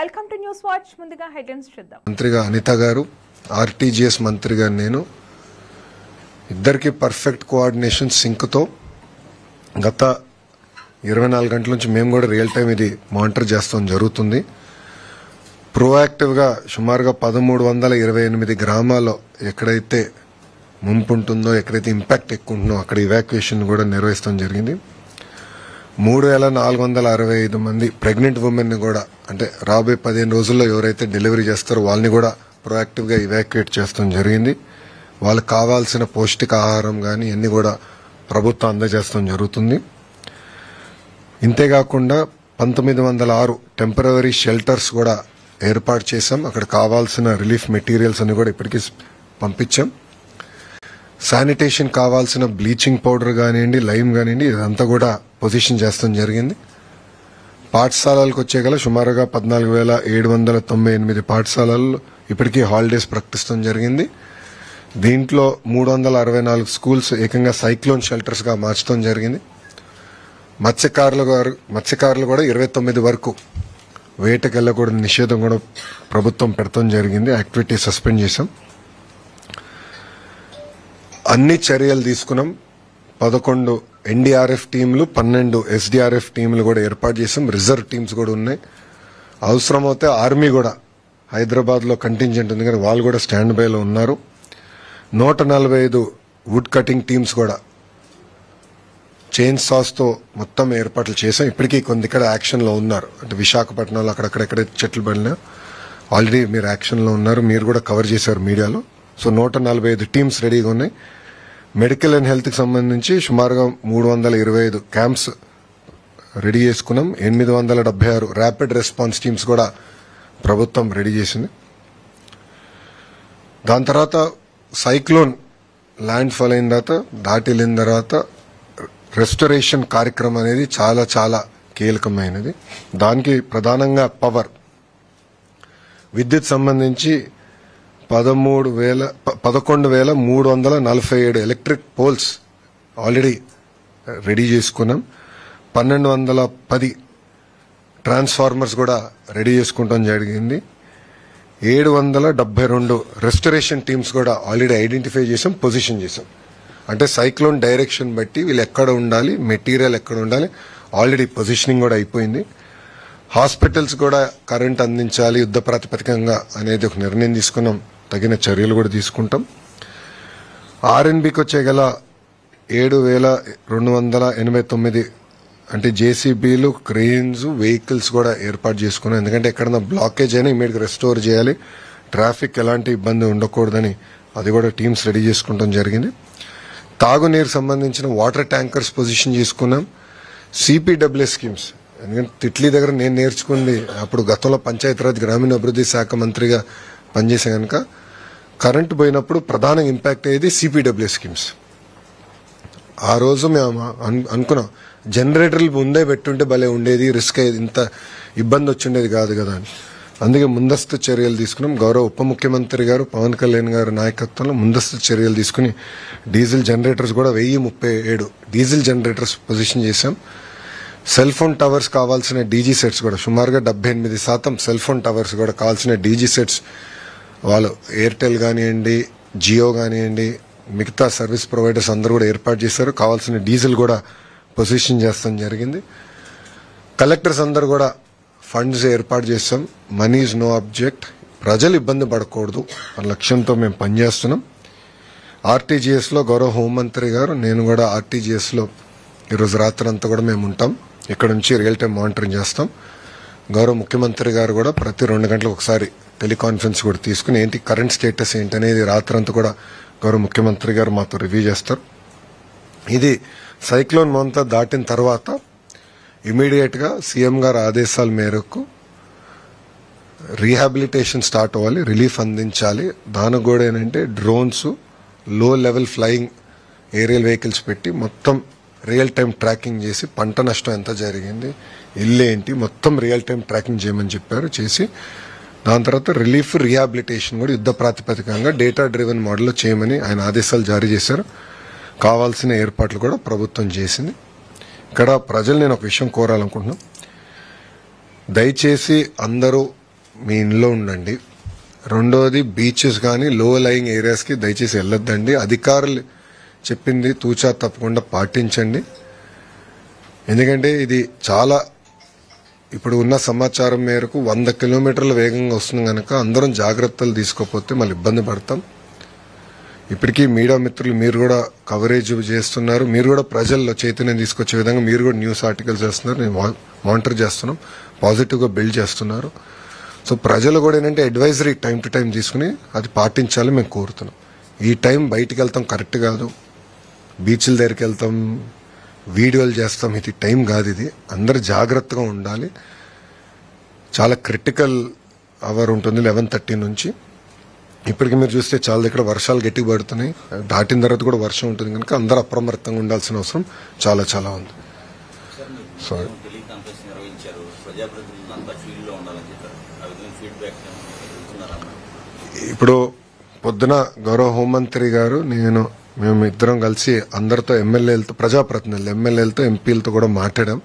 Welcome to news watch. ముందుగా headlines చూద్దాం. మంత్రిగా అనిత గారు, ఆర్టీజీఎస్ మంత్రిగా నేను, ఇద్దరికి పర్ఫెక్ట్ కోఆర్డినేషన్ సింక్ తో గత 24 గంటల నుంచి మేము కూడా రియల్ టైం ఇది మానిటర్ చేస్తాం జరుగుతుంది. ప్రోయాక్టివ్ గా సుమారుగా 1328 గ్రామాల్లో ఎక్కడైతే ముంపు ఉంటుందో, ఎక్కడైతే ఇంపాక్ట్ ఎక్కువ ఉంటుందో అక్కడ ఇవాక్యుయేషన్ కూడా నిర్వహిస్తాం జరిగింది. 3465 మంది ప్రెగ్నెంట్ ఉమెన్ ని కూడా, అంటే రాబోయే 15 రోజుల్లో ఎవరైతే డెలివరీ చేస్తారో వాళ్ళని కూడా ప్రొయాక్టివ్ గా ఇవాక్యుయేట్ చేస్తాం జరిగింది. వాళ్ళకి కావాల్సిన పౌష్టికాహారం కానీ ఇవన్నీ కూడా ప్రభుత్వం అందజేస్తాం జరుగుతుంది. ఇంతేకాకుండా 1906 టెంపరరీ షెల్టర్స్ కూడా ఏర్పాటు చేశాం. అక్కడ కావాల్సిన రిలీఫ్ మెటీరియల్స్ అని కూడా ఇప్పటికీ పంపించాం. శానిటేషన్ కావాల్సిన బ్లీచింగ్ పౌడర్ కానివ్వండి, లైమ్ కానివ్వండి, ఇదంతా కూడా పొజిషన్ చేస్తాం జరిగింది. పాఠశాలలకు వచ్చేగల సుమారుగా 14,798 పాఠశాలల్లో ఇప్పటికీ హాలిడేస్ ప్రకటిస్తాం జరిగింది. దీంట్లో 364 స్కూల్స్ ఏకంగా సైక్లోన్ షెల్టర్స్ గా మార్చడం జరిగింది. మత్స్యకారులు కూడా 29 వరకు వేటకు వెళ్లకూడని నిషేధం కూడా ప్రభుత్వం పెడతాం జరిగింది. యాక్టివిటీ సస్పెండ్ చేశాం. అన్ని చర్యలు తీసుకున్నాం. 11 ఎన్డీఆర్ఎఫ్ టీంలు, 12 ఎస్డీఆర్ఎఫ్ టీంలు కూడా ఏర్పాటు చేశాం. రిజర్వ్ టీమ్స్ కూడా ఉన్నాయి. అవసరమైతే ఆర్మీ కూడా హైదరాబాద్ లో కంటింజెంట్ ఉంది కానీ వాళ్ళు కూడా స్టాండ్ బై లో ఉన్నారు. 145 వుడ్ కటింగ్ టీమ్స్ కూడా చైన్ సాస్ తో మొత్తం ఏర్పాట్లు చేశాం. ఇప్పటికీ కొంత ఇక్కడ యాక్షన్ లో ఉన్నారు. అంటే విశాఖపట్నంలో అక్కడెక్కడెక్కడైతే చెట్లు పడినా ఆల్రెడీ మీరు యాక్షన్ లో ఉన్నారు. మీరు కూడా కవర్ చేశారు మీడియాలో. సో 145 టీమ్స్ రెడీగా ఉన్నాయి. మెడికల్ అండ్ హెల్త్ కి సంబంధించి సుమారుగా 325 క్యాంప్స్ రెడీ చేసుకున్నాం. 876 ర్యాపిడ్ రెస్పాన్స్ టీమ్స్ కూడా ప్రభుత్వం రెడీ చేసింది. దాని తర్వాత సైక్లోన్ ల్యాండ్ ఫాల్ అయిన తర్వాత, దాటిల్లిన తర్వాత రెస్టరేషన్ కార్యక్రమం అనేది చాలా చాలా కీలకమైనది. దానికి ప్రధానంగా పవర్, విద్యుత్ సంబంధించి 11,347 ఎలక్ట్రిక్ పోల్స్ ఆల్రెడీ రెడీ చేసుకున్నాం. 1210 ట్రాన్స్ఫార్మర్స్ కూడా రెడీ చేసుకుంటాం జరిగింది. 772 రెస్టరేషన్ టీమ్స్ కూడా ఆల్రెడీ ఐడెంటిఫై చేసాం, పొజిషన్ చేసాం. అంటే సైక్లోన్ డైరెక్షన్ బట్టి వీళ్ళు ఎక్కడ ఉండాలి, మెటీరియల్ ఎక్కడ ఉండాలి, ఆల్రెడీ పొజిషనింగ్ కూడా అయిపోయింది. హాస్పిటల్స్ కూడా కరెంట్ అందించాలి యుద్ధ ప్రాతిపదికంగా అనేది ఒక నిర్ణయం తీసుకున్నాం. తగిన చర్యలు కూడా తీసుకుంటాం. ఆర్ఎన్బికి వచ్చేగల 7,289 అంటే జేసీబీలు, క్రెయిన్స్, వెహికల్స్ కూడా ఏర్పాటు చేసుకున్నాం. ఎందుకంటే ఎక్కడన్నా బ్లాకేజ్ అయినా ఇమీడియట్ రెస్టోర్ చేయాలి, ట్రాఫిక్ ఎలాంటి ఇబ్బంది ఉండకూడదని అది కూడా టీమ్స్ రెడీ చేసుకుంటాం జరిగింది. తాగునీరు సంబంధించిన వాటర్ ట్యాంకర్స్ పొజిషన్ చేసుకున్నాం. సిపిడబ్ల్యూ స్కీమ్స్, ఎందుకంటే తిట్లీ దగ్గర నేను నేర్చుకుంది అప్పుడు గతంలో పంచాయతీరాజ్ గ్రామీణాభివృద్ధి శాఖ మంత్రిగా పనిచేసే కనుక కరెంటు పోయినప్పుడు ప్రధాన ఇంపాక్ట్ అయ్యేది సిపిడబ్ల్యూ స్కీమ్స్. ఆ రోజు మేము అనుకున్నాం జనరేటర్లు ముందే పెట్టుంటే భలే ఉండేది, రిస్క్ అయ్యేది, ఇంత ఇబ్బంది వచ్చిండేది కాదు కదా అని. అందుకే ముందస్తు చర్యలు తీసుకున్నాం. గౌరవ ఉప ముఖ్యమంత్రి గారు పవన్ కళ్యాణ్ గారి నాయకత్వంలో ముందస్తు చర్యలు తీసుకుని డీజిల్ జనరేటర్స్ కూడా 1037 డీజిల్ జనరేటర్స్ పొజిషన్ చేశాం. సెల్ ఫోన్ టవర్స్ కావాల్సిన డీజీ సెట్స్ కూడా సుమారుగా 78% సెల్ ఫోన్ టవర్స్ కూడా కావాల్సిన డీజీ సెట్స్ వాళ్ళు ఎయిర్టెల్ కానివ్వండి, జియో కానివ్వండి, మిగతా సర్వీస్ ప్రొవైడర్స్ అందరూ కూడా ఏర్పాటు చేశారు. కావాల్సిన డీజిల్ కూడా పొజిషన్ చేస్తాం జరిగింది. కలెక్టర్స్ అందరూ కూడా ఫండ్స్ ఏర్పాటు చేస్తాం. మనీ ఈజ్ నో ఆబ్జెక్ట్, ప్రజలు ఇబ్బంది పడకూడదు అన్న లక్ష్యంతో మేము పనిచేస్తున్నాం. ఆర్టీజీఎస్ లో గౌరవ హోంమంత్రి గారు, నేను కూడా ఆర్టీజీఎస్ లో ఈరోజు రాత్రి అంతా కూడా మేము ఉంటాం. ఇక్కడ నుంచి రియల్ టైం మానిటరింగ్ చేస్తాం. గౌరవ ముఖ్యమంత్రి గారు కూడా ప్రతి 2 గంటలకు ఒకసారి టెలికాన్ఫరెన్స్ కూడా తీసుకుని ఏంటి కరెంట్ స్టేటస్ ఏంటనేది రాత్రి అంతా కూడా గౌరవ ముఖ్యమంత్రి గారు మాతో రివ్యూ చేస్తారు. ఇది సైక్లోన్ మొంతా దాటిన తర్వాత ఇమీడియట్ గా సీఎం గారి ఆదేశాల మేరకు రీహాబిలిటేషన్ స్టార్ట్ అవ్వాలి, రిలీఫ్ అందించాలి. దానికి కూడా ఏంటంటే డ్రోన్స్, లో లెవెల్ ఫ్లయింగ్ ఏరియల్ వెహికల్స్ పెట్టి మొత్తం రియల్ టైం ట్రాకింగ్ చేసి పంట నష్టం ఎంత జరిగింది, ఇల్లు ఏంటి, మొత్తం రియల్ టైం ట్రాకింగ్ చేయమని చెప్పారు. చేసి దాని తర్వాత రిలీఫ్, రీహాబిలిటేషన్ కూడా యుద్ధ ప్రాతిపదికంగా డేటా డ్రివెన్ మోడల్లో చేయమని ఆయన ఆదేశాలు జారీ చేశారు. కావాల్సిన ఏర్పాట్లు కూడా ప్రభుత్వం చేసింది. ఇక్కడ ప్రజలు నేను ఒక విషయం కోరాలనుకుంటున్నాను. దయచేసి అందరూ మీ ఇంట్లో ఉండండి. రెండోది బీచెస్ కానీ లో లయింగ్ ఏరియాస్కి దయచేసి వెళ్ళొద్దండి. అధికారులు చెప్పింది తూచా తప్పకుండా పాటించండి. ఎందుకంటే ఇది చాలా ఇప్పుడు ఉన్న సమాచారం మేరకు 100 కిలోమీటర్ల వేగంగా వస్తుంది కనుక అందరం జాగ్రత్తలు తీసుకోకపోతే మళ్ళీ ఇబ్బంది పడతాం. ఇప్పటికీ మీడియా మిత్రులు మీరు కూడా కవరేజ్ చేస్తున్నారు, మీరు కూడా ప్రజల్లో చైతన్యం తీసుకొచ్చే విధంగా మీరు కూడా న్యూస్ ఆర్టికల్స్ చేస్తున్నారు, నేను మానిటర్ చేస్తున్నాం, పాజిటివ్గా బిల్డ్ చేస్తున్నారు. సో ప్రజలు కూడా ఏంటంటే అడ్వైజరీ టైం టు టైం తీసుకుని అది పాటించాలి మేము కోరుతున్నాం. ఈ టైం బయటికి వెళ్తాం కరెక్ట్ కాదు, బీచ్ల దగ్గరికి వెళ్తాం, వీడియోలు చేస్తాం, ఇది టైం కాదు. ఇది అందరు జాగ్రత్తగా ఉండాలి. చాలా క్రిటికల్ అవర్ ఉంటుంది 11:30 నుంచి. ఇప్పటికి మీరు చూస్తే చాలా దగ్గర వర్షాలు గట్టిగా పడుతున్నాయి, దాటిన తర్వాత కూడా వర్షం ఉంటుంది కనుక అందరూ అప్రమత్తంగా ఉండాల్సిన అవసరం చాలా చాలా ఉంది. సారీ ఇప్పుడు పొద్దున గౌరవ హోంమంత్రి గారు మేము ఇద్దరం కలిసి అందరితో ఎమ్మెల్యేలతో, ప్రజాప్రతినిధులు ఎమ్మెల్యేలతో ఎంపీలతో కూడా మాట్లాడాం.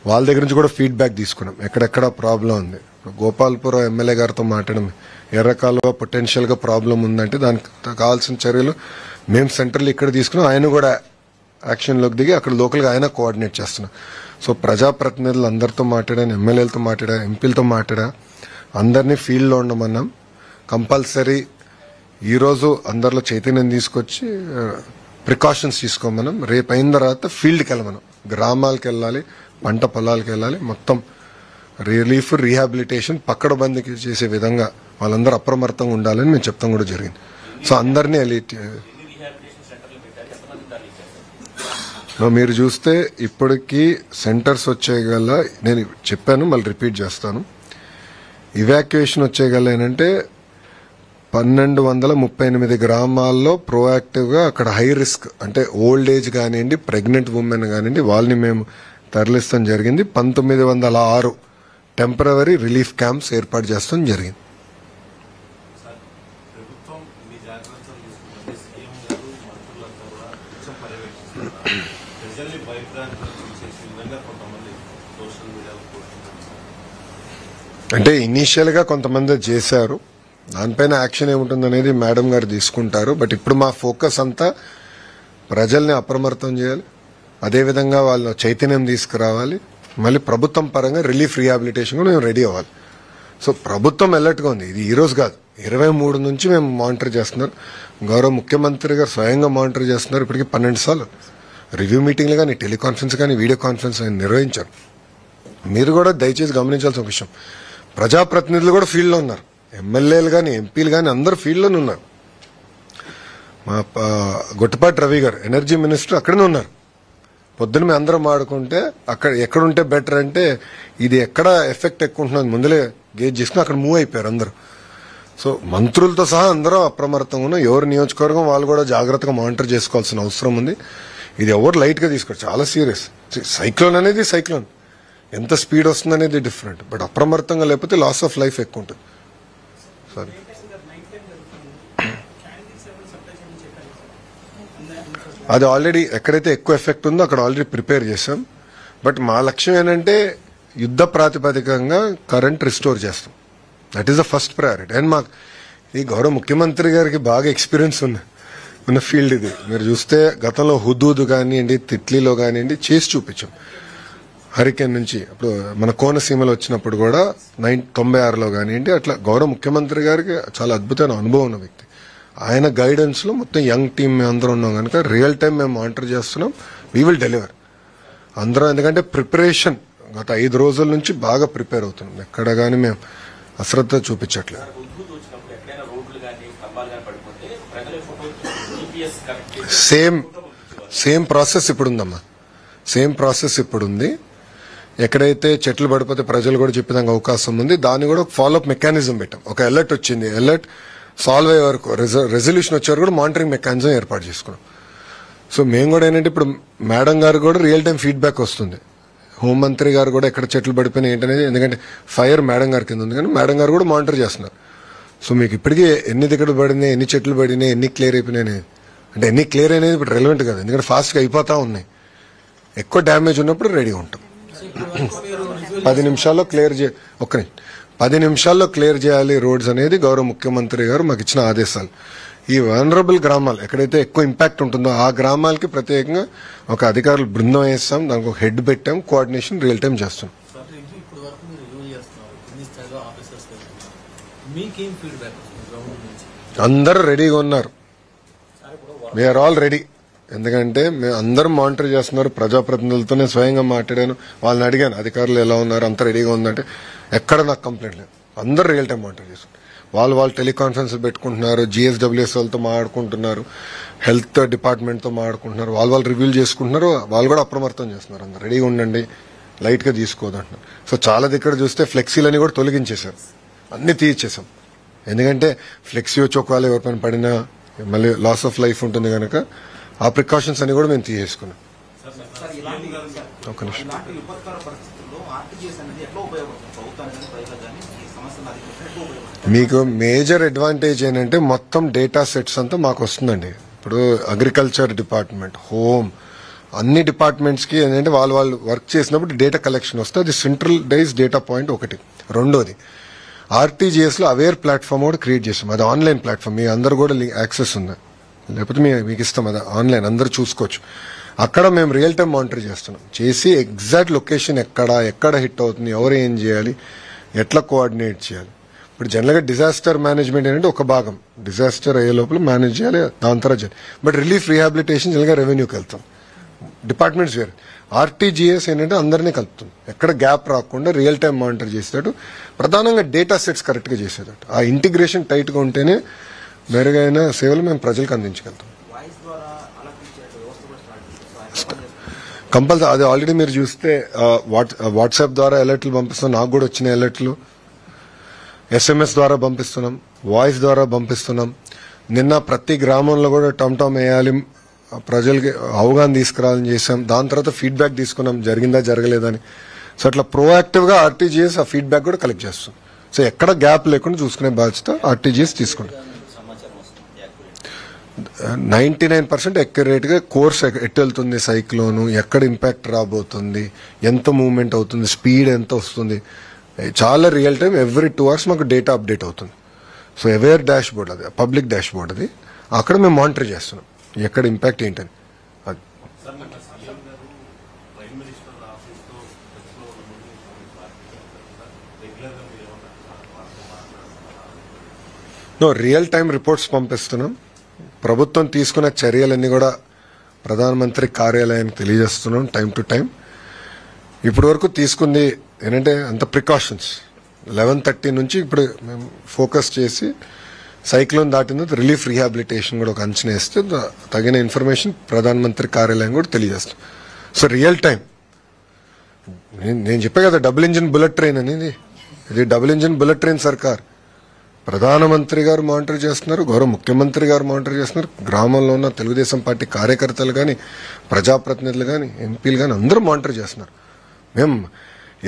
వాళ్ళ దగ్గర నుంచి కూడా ఫీడ్బ్యాక్ తీసుకున్నాం ఎక్కడెక్కడ ప్రాబ్లం ఉంది. గోపాల్పురం ఎమ్మెల్యే గారితో మాట్లాడడం, ఎర్రకాలువ పొటెన్షియల్గా ప్రాబ్లం ఉందంటే దానికి కావాల్సిన చర్యలు మేము సెంట్రల్ ఇక్కడ తీసుకున్నాం. ఆయన కూడా యాక్షన్లోకి దిగి అక్కడ లోకల్గా ఆయన కోఆర్డినేట్ చేస్తున్నాం. సో ప్రజాప్రతినిధులు అందరితో మాట్లాడాను, ఎమ్మెల్యేలతో మాట్లాడా, ఎంపీలతో మాట్లాడా, అందరినీ ఫీల్డ్లో ఉండమన్నాం. కంపల్సరీ ఈరోజు అందరిలో చైతన్యం తీసుకొచ్చి ప్రికాషన్స్ తీసుకోమనం. రేపు అయిన తర్వాత ఫీల్డ్కి వెళ్ళమనం, గ్రామాలకు వెళ్ళాలి, పంట పొలాలకు వెళ్ళాలి, మొత్తం రిలీఫ్ రిహాబిలిటేషన్ పక్కడబందీకి చేసే విధంగా వాళ్ళందరూ అప్రమత్తంగా ఉండాలని మేము చెప్తాం కూడా జరిగింది. సో అందరినీ మీరు చూస్తే ఇప్పటికీ సెంటర్స్ వచ్చేయగల, నేను చెప్పాను మళ్ళీ రిపీట్ చేస్తాను, ఇవాక్యుయేషన్ వచ్చేయగల ఏంటంటే 1238 గ్రామాల్లో ప్రోయాక్టివ్గా అక్కడ హై రిస్క్ అంటే ఓల్డ్ ఏజ్ కానివ్వండి, ప్రెగ్నెంట్ ఉమెన్ కానివ్వండి, వాళ్ళని మేము తరలిస్తాం జరిగింది. 1906 టెంపరవరీ రిలీఫ్ క్యాంప్స్ ఏర్పాటు చేస్తాం జరిగింది. అంటే ఇనీషియల్ గా కొంతమంది చేశారు, దానిపైన యాక్షన్ ఏముంటుంది అనేది మేడం గారు తీసుకుంటారు. బట్ ఇప్పుడు మా ఫోకస్ అంతా ప్రజల్ని అప్రమత్తం చేయాలి, అదేవిధంగా వాళ్ళ చైతన్యం తీసుకురావాలి, మళ్ళీ ప్రభుత్వం పరంగా రిలీఫ్ రిహాబిలిటేషన్ కూడా మేము రెడీ అవ్వాలి. సో ప్రభుత్వం అలర్ట్గా ఉంది. ఇది ఈ రోజు కాదు, 23 నుంచి మేము మానిటర్ చేస్తున్నారు. గౌరవ ముఖ్యమంత్రి గారు స్వయంగా మానిటర్ చేస్తున్నారు. ఇప్పటికీ 12 సార్లు రివ్యూ మీటింగ్లు కానీ, టెలికాన్ఫరెన్స్ కానీ, వీడియో కాన్ఫరెన్స్ నిర్వహించారు. మీరు కూడా దయచేసి గమనించాల్సిన విషయం, ప్రజాప్రతినిధులు కూడా ఫీల్డ్లో ఉన్నారు, ఎమ్మెల్యేలు కానీ, ఎంపీలు కానీ అందరూ ఫీల్డ్లోనే ఉన్నారు. మా గొట్టపాటి రవి గారు ఎనర్జీ మినిస్టర్ అక్కడనే ఉన్నారు. పొద్దున మేము అందరం ఆడుకుంటే అక్కడ ఎక్కడుంటే బెటర్ అంటే ఇది ఎక్కడ ఎఫెక్ట్ ఎక్కువ ఉంటున్నది ముందులే గేజ్ చేసుకుని అక్కడ మూవ్ అయిపోయారు అందరూ. సో మంత్రులతో సహా అందరూ అప్రమత్తంగా ఉన్నారు. ఎవరి నియోజకవర్గం వాళ్ళు కూడా జాగ్రత్తగా మానిటర్ చేసుకోవాల్సిన అవసరం ఉంది. ఇది ఎవరు లైట్ గా తీసుకోరు, చాలా సీరియస్. సైక్లోన్ అనేది సైక్లోన్, ఎంత స్పీడ్ వస్తుంది అనేది డిఫరెంట్. బట్ అప్రమత్తంగా లేకపోతే లాస్ ఆఫ్ లైఫ్ ఎక్కువ ఉంటుంది. సారీ అది ఆల్రెడీ ఎక్కడైతే ఎక్కువ ఎఫెక్ట్ ఉందో అక్కడ ఆల్రెడీ ప్రిపేర్ చేశాం. బట్ మా లక్ష్యం ఏంటంటే యుద్ధ ప్రాతిపదికంగా కరెంట్ రిస్టోర్ చేస్తాం. That is the first priority. And మాకు ఈ గౌరవ ముఖ్యమంత్రి గారికి బాగా ఎక్స్పీరియన్స్ ఉన్న ఫీల్డ్ ఇది. మీరు చూస్తే గతంలో హుదూద్ కానివ్వండి, తిట్లీలో కానివ్వండి చేసి చూపించాం. హరికేన్ నుంచి ఇప్పుడు మన కోనసీమలో వచ్చినప్పుడు కూడా 96లో కానివ్వండి, అట్లా గౌరవ ముఖ్యమంత్రి గారికి చాలా అద్భుతమైన అనుభవం ఉన్న వ్యక్తి. ఆయన గైడెన్స్ లో మొత్తం యంగ్ టీమ్ మేము అందరం ఉన్నాం కనుక రియల్ టైం మేము మానిటర్ చేస్తున్నాం. వీ విల్ డెలివర్ అందరం. ఎందుకంటే ప్రిపరేషన్ గత 5 రోజుల నుంచి బాగా ప్రిపేర్ అవుతున్నాం. ఎక్కడ కానీ మేము అశ్రద్ధ చూపించట్లేదు. సేమ్ ప్రాసెస్ ఇప్పుడు ఉందమ్మా, సేమ్ ప్రాసెస్ ఇప్పుడు ఉంది. ఎక్కడైతే చెట్లు పడిపోతే ప్రజలు కూడా చెప్పేదానికి అవకాశం ఉంది. దాన్ని కూడా ఫాలోఅప్ మెకానిజం పెట్టాం. ఒక అలర్ట్ వచ్చింది, అలర్ట్ సాల్వ్ అయ్యే వరకు, రెజల్యూషన్ వచ్చే వరకు కూడా మానిటరింగ్ మెకానిజం ఏర్పాటు చేసుకున్నాం. సో మేము కూడా ఏంటంటే ఇప్పుడు మేడం గారు కూడా రియల్ టైం ఫీడ్బ్యాక్ వస్తుంది. హోంమంత్రి గారు కూడా ఎక్కడ చెట్లు పడిపోయినాయి ఏంటనేది, ఎందుకంటే ఫైర్ మేడం గారి కింద ఉంది కానీ మేడం గారు కూడా మానిటర్ చేస్తున్నారు. సో మీకు ఇప్పటికీ ఎన్ని దిగుడు పడినాయి, ఎన్ని చెట్లు పడినాయి, ఎన్ని క్లియర్ అయిపోయినాయి అంటే ఎన్ని క్లియర్ అనేది ఇప్పుడు రెలవెంట్ కాదు, ఎందుకంటే ఫాస్ట్గా అయిపోతా ఉన్నాయి. ఎక్కువ డ్యామేజ్ ఉన్నప్పుడు రెడీగా ఉంటాం. 10 నిమిషాల్లో క్లియర్ 10 నిమిషాల్లో క్లియర్ చేయాలి రోడ్స్ అనేది గౌరవ ముఖ్యమంత్రి గారు మాకు ఇచ్చిన ఆదేశాలు. ఈ వనరబుల్ గ్రామాలు ఎక్కడైతే ఎక్కువ ఇంపాక్ట్ ఉంటుందో ఆ గ్రామాలకి ప్రత్యేకంగా ఒక అధికారులు బృందం వేస్తాం, దానికి ఒక హెడ్ పెట్టాం, కోఆర్డినేషన్ రియల్ టైం చేస్తాం. అందరూ రెడీగా ఉన్నారు, వీఆర్ ఆల్ రెడీ. ఎందుకంటే మేము అందరం మానిటర్ చేస్తున్నారు. ప్రజాప్రతినిధులతోనే స్వయంగా మాట్లాడాను, వాళ్ళని అడిగాను అధికారులు ఎలా ఉన్నారు, అంత రెడీగా ఉందంటే ఎక్కడ నాకు కంప్లైంట్ లేదు. అందరూ రియల్ టైం మానిటర్ చేస్తున్నారు. వాళ్ళు టెలికాన్ఫరెన్స్ పెట్టుకుంటున్నారు, GSWS వాళ్ళతో మాట్లాడుకుంటున్నారు, హెల్త్ డిపార్ట్మెంట్తో మాట్లాడుకుంటున్నారు, వాళ్ళు రివ్యూ చేసుకుంటున్నారు, వాళ్ళు కూడా అప్రమత్తం చేస్తున్నారు. అందరు రెడీగా ఉండండి, లైట్గా తీసుకోదంటున్నారు. సో చాలా దగ్గర చూస్తే ఫ్లెక్సీలని కూడా తొలగించేశారు, అన్ని తీయించేసాం. ఎందుకంటే ఫ్లెక్సీ వచ్చి ఒకవేళ ఎవరిపైన పడినా మళ్ళీ లాస్ ఆఫ్ లైఫ్ ఉంటుంది కనుక ఆ ప్రికాషన్స్ అని కూడా మేము తీసేసుకున్నాం. ఒక నిమిషం. మీకు మేజర్ అడ్వాంటేజ్ ఏంటంటే మొత్తం డేటా సెట్స్ అంతా మాకు వస్తుందండి. ఇప్పుడు అగ్రికల్చర్ డిపార్ట్మెంట్, హోమ్, అన్ని డిపార్ట్మెంట్స్ కి ఏంటంటే వాళ్ళు వర్క్ చేసినప్పుడు డేటా కలెక్షన్ వస్తే అది సెంట్రలైజ్ డేటా పాయింట్ ఒకటి. రెండోది RTGS లో అవేర్ ప్లాట్ఫామ్ కూడా క్రియేట్ చేస్తాం. అది ఆన్లైన్ ప్లాట్ఫామ్, మీ అందరు కూడా యాక్సెస్ ఉంది, లేకపోతే మీకు ఇస్తాం. అది ఆన్లైన్, అందరు చూసుకోవచ్చు. అక్కడ మేము రియల్ టైం మానిటర్ చేస్తున్నాం, చేసి ఎగ్జాక్ట్ లొకేషన్ ఎక్కడ హిట్ అవుతుంది, ఎవరు ఏం చేయాలి, ఎట్లా కోఆర్డినేట్ చేయాలి. ఇప్పుడు జనరల్గా డిజాస్టర్ మేనేజ్మెంట్ ఏంటంటే ఒక భాగం, డిజాస్టర్ అయ్యే లోపల మేనేజ్ చేయాలి, దాని తర్వాత చేయాలి. బట్ రిలీఫ్ రీహాబిలిటేషన్ జనరల్గా రెవెన్యూకి వెళ్తాం, డిపార్ట్మెంట్స్ వేరే. RTGS ఏంటంటే అందరినీ కలుపుతుంది, ఎక్కడ గ్యాప్ రాకుండా రియల్ టైం మానిటర్ చేసేటట్టు, ప్రధానంగా డేటా సెట్స్ కరెక్ట్గా చేసేటట్టు. ఆ ఇంటిగ్రేషన్ టైట్గా ఉంటేనే మెరుగైన సేవలు మేము ప్రజలకు అందించగలుగుతాం. కంపల్సరీ అది ఆల్రెడీ మీరు చూస్తే వాట్సాప్ ద్వారా అలర్ట్లు పంపిస్తున్నాం, నాకు కూడా వచ్చిన అలర్ట్లు, SMS ద్వారా పంపిస్తున్నాం, వాయిస్ ద్వారా పంపిస్తున్నాం. నిన్న ప్రతి గ్రామంలో కూడా టమ్ వేయాలి, ప్రజలకి అవగాహన తీసుకురావాలని చేసాం. దాని తర్వాత ఫీడ్బ్యాక్ తీసుకున్నాం, జరిగిందా జరగలేదని. సో అట్లా ప్రోయాక్టివ్ గా RTGS ఆ ఫీడ్బ్యాక్ కూడా కలెక్ట్ చేస్తాం. సో ఎక్కడ గ్యాప్ లేకుండా చూసుకునే బాధ్యత RTGS తీసుకుంటాం. 99% అక్యురేట్ గా కోర్స్ ఎట్టు వెళ్తుంది, సైక్లోను ఎక్కడ ఇంపాక్ట్ రాబోతుంది, ఎంత మూవ్మెంట్ అవుతుంది, స్పీడ్ ఎంత వస్తుంది, చాలా రియల్ టైం ఎవ్రీ 2 hours మాకు డేటా అప్డేట్ అవుతుంది. సో అవేర్ డాష్ బోర్డ్, అది పబ్లిక్ డాష్ బోర్డ్, అది అక్కడ మేము మానిటర్ చేస్తున్నాం ఎక్కడ ఇంపాక్ట్ ఏంటని. అది రియల్ టైం రిపోర్ట్స్ పంపిస్తున్నాం. ప్రభుత్వం తీసుకున్న చర్యలన్నీ కూడా ప్రధానమంత్రి కార్యాలయానికి తెలియజేస్తున్నాం టైం టు టైం. ఇప్పటి వరకు తీసుకుంది ఏంటంటే అంత ప్రికాషన్స్. 11:30 నుంచి ఇప్పుడు మేము ఫోకస్ చేసి సైక్లోన్ దాటిన రిలీఫ్ రీహాబిలిటేషన్ కూడా ఒక అంచనా వేస్తే తగిన ఇన్ఫర్మేషన్ ప్రధానమంత్రి కార్యాలయం కూడా తెలియజేస్తాం. సో రియల్ టైం నేను చెప్పే కదా డబుల్ ఇంజిన్ బుల్లెట్ ట్రైన్ అనేది, ఇది డబుల్ ఇంజిన్ బుల్లెట్ ట్రైన్ సర్కార్. ప్రధానమంత్రి గారు మానిటర్ చేస్తున్నారు, గౌరవ ముఖ్యమంత్రి గారు మానిటర్ చేస్తున్నారు, గ్రామంలో ఉన్న తెలుగుదేశం పార్టీ కార్యకర్తలు కానీ, ప్రజాప్రతినిధులు కానీ, ఎంపీలు కానీ అందరూ మానిటర్ చేస్తున్నారు. మేము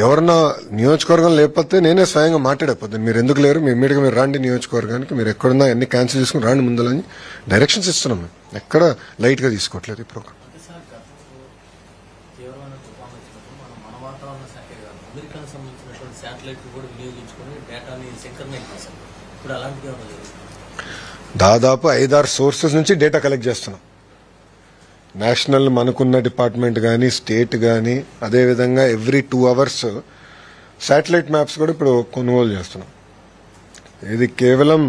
ఎవరన్నా నియోజకవర్గం లేకపోతే నేనే స్వయంగా మాట్లాడకపోతుంది, మీరు ఎందుకు లేరు, మీ ఇమ్మీడియట్గా మీరు రాండి నియోజకవర్గానికి, మీరు ఎక్కడున్నా అన్ని క్యాన్సిల్ చేసుకుని రాండి ముందులని డైరెక్షన్స్ ఇస్తున్నాం. మేము ఎక్కడ లైట్గా తీసుకోవట్లేదు ఈ ప్రోగ్రామ్. దాదాపు 5-6 సోర్సెస్ నుంచి డేటా కలెక్ట్ చేస్తున్నాం. నేషనల్ మనకున్న డిపార్ట్మెంట్ కానీ, స్టేట్ కానీ, అదేవిధంగా ఎవ్రీ 2 hours శాటిలైట్ మ్యాప్స్ కూడా ఇప్పుడు కొనుగోలు చేస్తున్నాం. ఇది కేవలం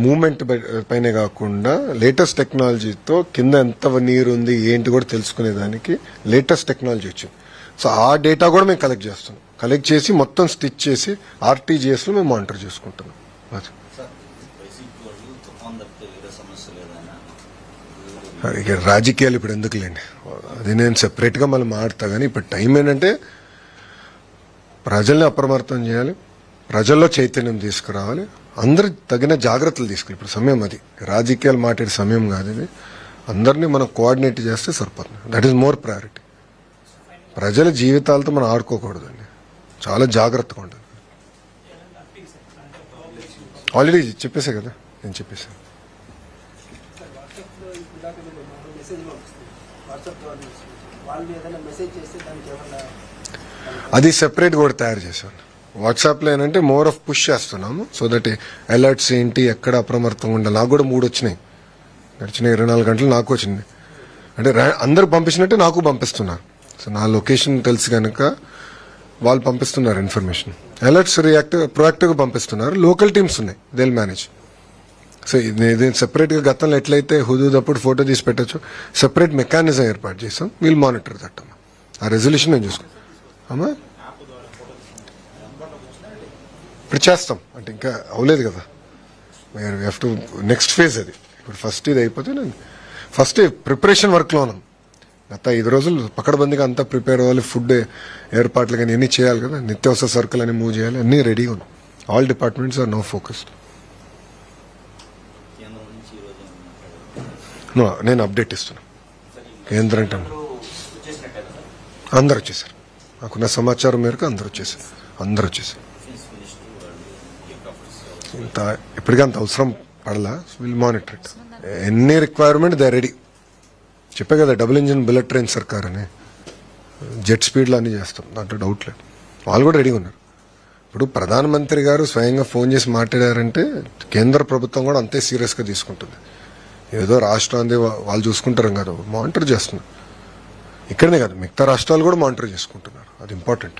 మూవ్మెంట్ పైనే కాకుండా లేటెస్ట్ టెక్నాలజీతో కింద ఎంత నీరు ఉంది ఏంటి కూడా తెలుసుకునేదానికి లేటెస్ట్ టెక్నాలజీ వచ్చింది. సో ఆ డేటా కూడా మేము కలెక్ట్ చేస్తున్నాం. కలెక్ట్ చేసి మొత్తం స్టిచ్ చేసి RTGS లో మేము మానిటర్ చేసుకుంటున్నాం. ఇక రాజకీయాలు ఇప్పుడు ఎందుకులేండి, అది నేను సెపరేట్ గా మళ్ళీ మాట్లాడతా. కానీ ఇప్పుడు టైం ఏంటంటే ప్రజల్ని అప్రమత్తం చేయాలి, ప్రజల్లో చైతన్యం తీసుకురావాలి, అందరు తగిన జాగ్రత్తలు తీసుకోవాలి. ఇప్పుడు సమయం అది, రాజకీయాలు మాట్లాడే సమయం కాదు ఇది. అందరినీ మనం కోఆర్డినేట్ చేస్తే సరిపోతుంది. That is more priority. ప్రజల జీవితాలతో మనం ఆడుకోకూడదండి, చాలా జాగ్రత్తగా ఉంటుంది. ఆల్రెడీ చెప్పేసా కదా, నేను చెప్పేసాను. అది సెపరేట్ కూడా తయారు చేశాను. వాట్సాప్లో ఏంటంటే మోర్ ఆఫ్ పుష్ చేస్తున్నాము. సో దట్ అలర్ట్స్ ఏంటి, ఎక్కడ అప్రమత్తంగా ఉండాలి. నాకు కూడా 3 వచ్చినాయి, గడిచిన 24 గంటలు నాకు వచ్చింది. అంటే అందరు పంపించినట్టే నాకు పంపిస్తున్నారు. సో నా లొకేషన్ తెలుసు కనుక వాళ్ళు పంపిస్తున్నారు ఇన్ఫర్మేషన్. అలర్ట్స్ ప్రొయాక్టివ్గా పంపిస్తున్నారు. లోకల్ టీమ్స్ ఉన్నాయి, దే విల్ మేనేజ్. సో ఇది సెపరేట్గా గతంలో ఎట్లయితే హుదూదప్పుడు ఫోటో తీసి పెట్టచ్చు, సెపరేట్ మెకానిజం ఏర్పాటు చేస్తాం. వీల్ మానిటర్ దట్ అమ్మా. ఆ రెజల్యూషన్ నేను చూసుకో అమ్మా. ఇప్పుడు చేస్తాం అంటే ఇంకా అవ్వలేదు కదా, టు నెక్స్ట్ ఫేజ్ అది. ఇప్పుడు ఫస్ట్ ఇది అయిపోతే నేను ఫస్ట్ ప్రిపరేషన్ వర్క్లో ఉన్నాం. గత 5 రోజులు పకడ్బందీగా అంతా ప్రిపేర్ అవ్వాలి. ఫుడ్ ఏర్పాట్లు కానీ అన్నీ చేయాలి కదా, నిత్యావసర సరుకులు అన్ని మూవ్ చేయాలి, అన్నీ రెడీగా ఉన్నాం. All departments are no focused. నేను అప్డేట్ ఇస్తున్నా. కేంద్రం అంటే అందరు వచ్చేసారు. నాకున్న సమాచారం మేరకు అందరు వచ్చేసారు. ఇంత ఇప్పటికీ అంత అవసరం పడలా. Will monitor it. ఎన్ని రిక్వైర్మెంట్ దే రెడీ. చెప్పే కదా డబుల్ ఇంజిన్ బుల్లెట్ ట్రైన్ సర్కార్ అని, జెట్ స్పీడ్లో అన్నీ చేస్తాం, దాంట్లో డౌట్ లేదు. వాళ్ళు కూడా రెడీగా ఉన్నారు. ఇప్పుడు ప్రధానమంత్రి గారు స్వయంగా ఫోన్ చేసి మాట్లాడారంటే కేంద్ర ప్రభుత్వం కూడా అంతే సీరియస్గా తీసుకుంటుంది. ఏదో రాష్ట్రాన్ని వాళ్ళు చూసుకుంటారు కదా, మానిటర్ చేస్తున్నారు. ఇక్కడనే కాదు, మిగతా రాష్ట్రాలు కూడా మానిటర్ చేసుకుంటున్నారు. అది ఇంపార్టెంట్.